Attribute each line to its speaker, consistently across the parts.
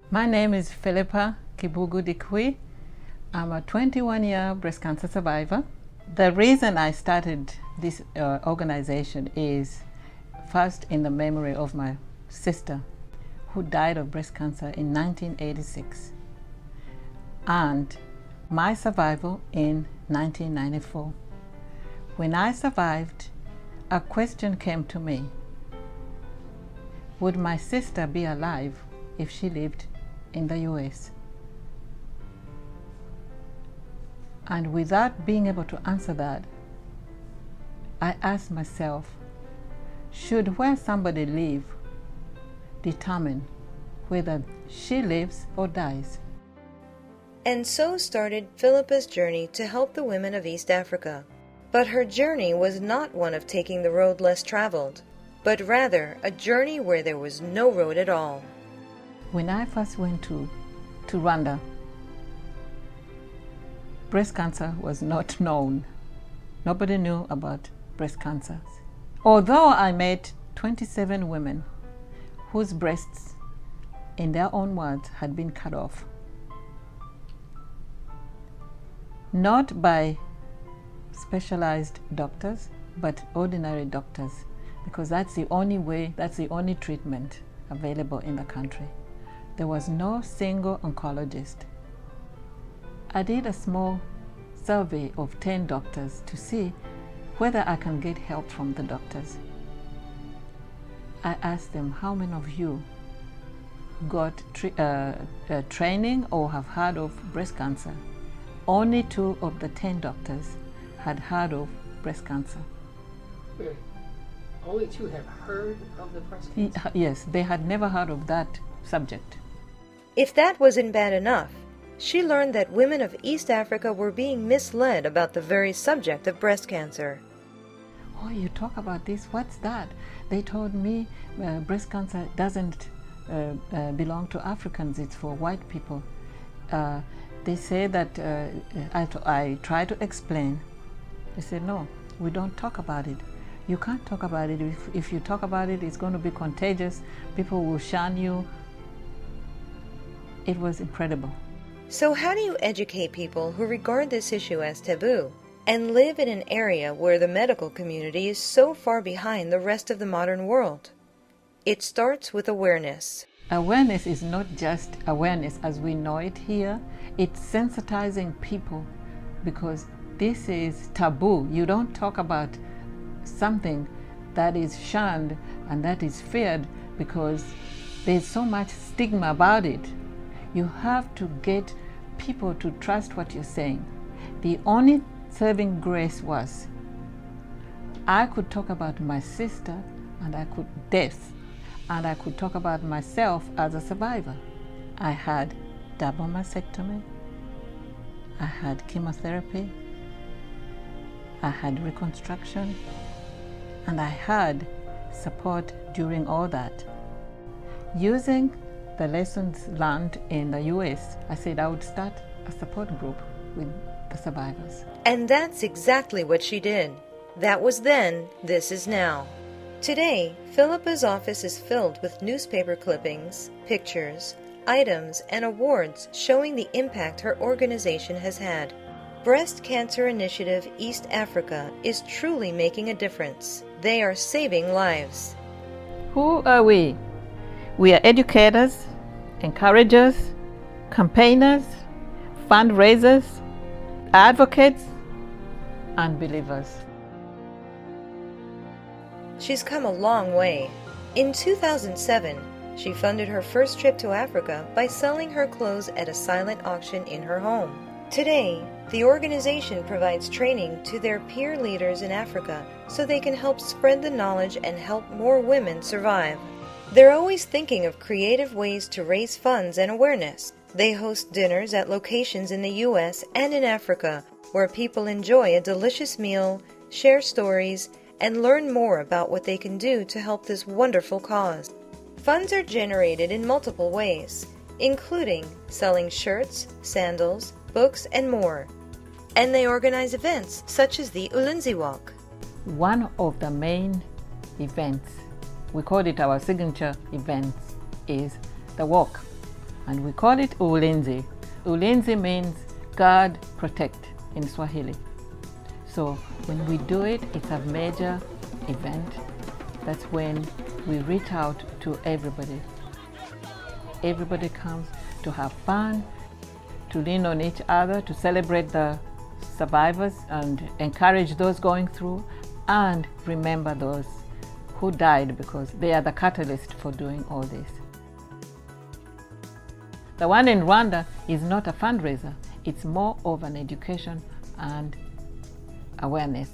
Speaker 1: My name is Philippa Kibugu Dikwi. I'm a 21-year breast cancer survivor. The reason I started this organization is first in the memory of my sister who died of breast cancer in 1986 and my survival in 1994. When I survived, a question came to me. Would my sister be alive if she lived in the US? And without being able to answer that, I asked myself, should where somebody live determine whether she lives or dies?
Speaker 2: And so started Philippa's journey to help the women of East Africa. But her journey was not one of taking the road less traveled, but rather a journey where there was no road at all.
Speaker 1: When I first went to Rwanda, breast cancer was not known. Nobody knew about breast cancer. Although I met 27 women whose breasts, in their own words, had been cut off. Not by specialized doctors, but ordinary doctors, because that's the only way, that's the only treatment available in the country. There was no single oncologist. I did a small survey of 10 doctors to see whether I can get help from the doctors. I asked them, how many of you got training or have heard of breast cancer? Only 2 of the 10 doctors had heard of breast cancer.
Speaker 3: Really? Only 2 have heard of the breast cancer?
Speaker 1: Yes, they had never heard of that subject.
Speaker 2: If that wasn't bad enough, she learned that women of East Africa were being misled about the very subject of breast cancer.
Speaker 1: Oh, you talk about this, what's that? They told me breast cancer doesn't belong to Africans, it's for white people. They say that, I try to explain. They said, no, we don't talk about it. You can't talk about it. If you talk about it, it's going to be contagious. People will shun you. It was incredible.
Speaker 2: So how do you educate people who regard this issue as taboo and live in an area where the medical community is so far behind the rest of the modern world? It starts with awareness.
Speaker 1: Awareness is not just awareness as we know it here. It's sensitizing people because this is taboo. You don't talk about something that is shunned and that is feared because there's so much stigma about it. You have to get people to trust what you're saying. The only saving grace was I could talk about my sister and I could death, and I could talk about myself as a survivor. I had double mastectomy, I had chemotherapy, I had reconstruction, and I had support during all that. Using the lessons learned in the US, I said I would start a support group with the survivors.
Speaker 2: And that's exactly what she did. That was then, this is now. Today, Philippa's office is filled with newspaper clippings, pictures, items, and awards showing the impact her organization has had. Breast Cancer Initiative East Africa is truly making a difference. They are saving lives.
Speaker 1: Who are we? We are educators, encouragers, campaigners, fundraisers, advocates, and believers.
Speaker 2: She's come a long way. In 2007, she funded her first trip to Africa by selling her clothes at a silent auction in her home. Today, the organization provides training to their peer leaders in Africa so they can help spread the knowledge and help more women survive. They're always thinking of creative ways to raise funds and awareness. They host dinners at locations in the US and in Africa where people enjoy a delicious meal, share stories, and learn more about what they can do to help this wonderful cause. Funds are generated in multiple ways, including selling shirts, sandals, books, and more. And they organize events such as the Ulinzi Walk.
Speaker 1: One of the main events, we call it our signature event, is the walk. and we call it ulinzi. Ulinzi means God protect in Swahili. So when we do it, it's a major event. That's when we reach out to everybody. Everybody comes to have fun, to lean on each other, to celebrate the survivors and encourage those going through, and remember those who died, because they are the catalyst for doing all this. The one in Rwanda is not a fundraiser. It's more of an education and awareness.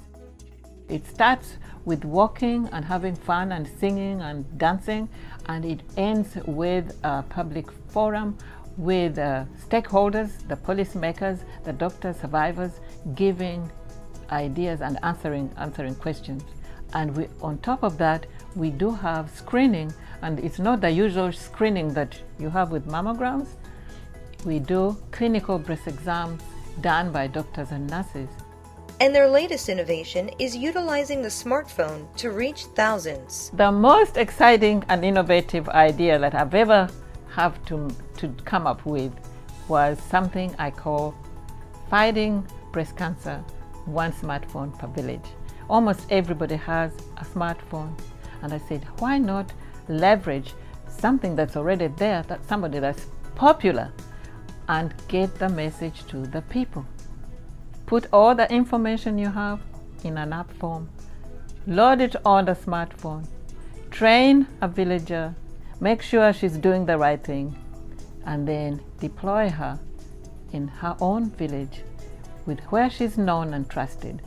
Speaker 1: It starts with walking and having fun and singing and dancing, and it ends with a public forum with stakeholders, the policymakers, the doctors, survivors, giving ideas and answering questions. And we, on top of that, we do have screening, and it's not the usual screening that you have with mammograms. We do clinical breast exams done by doctors and nurses.
Speaker 2: And their latest innovation is utilizing the smartphone to reach thousands.
Speaker 1: The most exciting and innovative idea that I've ever had to come up with was something I call fighting breast cancer, one smartphone per village. Almost everybody has a smartphone. And I said, why not leverage something that's already there, that somebody that's popular, and get the message to the people. Put all the information you have in an app form, load it on the smartphone, train a villager, make sure she's doing the right thing, and then deploy her in her own village with where she's known and trusted.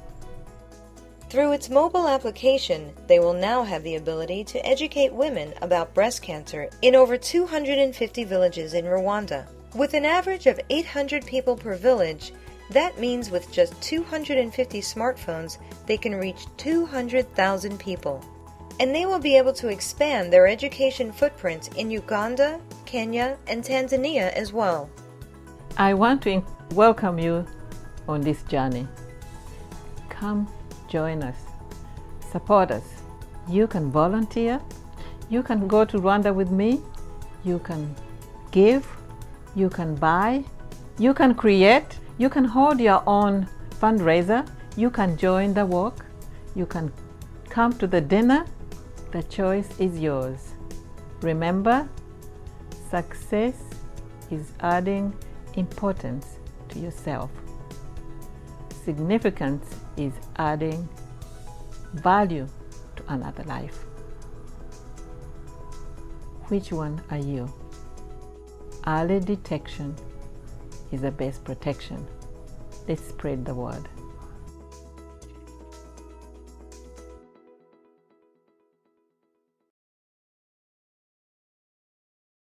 Speaker 2: Through its mobile application, they will now have the ability to educate women about breast cancer in over 250 villages in Rwanda. With an average of 800 people per village, that means with just 250 smartphones, they can reach 200,000 people. And they will be able to expand their education footprint in Uganda, Kenya, and Tanzania as well.
Speaker 1: I want to welcome you on this journey. Come join us, support us. You can volunteer, you can go to Rwanda with me, you can give, you can buy, you can create, you can hold your own fundraiser, you can join the walk, you can come to the dinner. The choice is yours. Remember, success is adding importance to yourself. Significance is adding value to another life. Which one are you? Early detection is the best protection. Let's spread the word.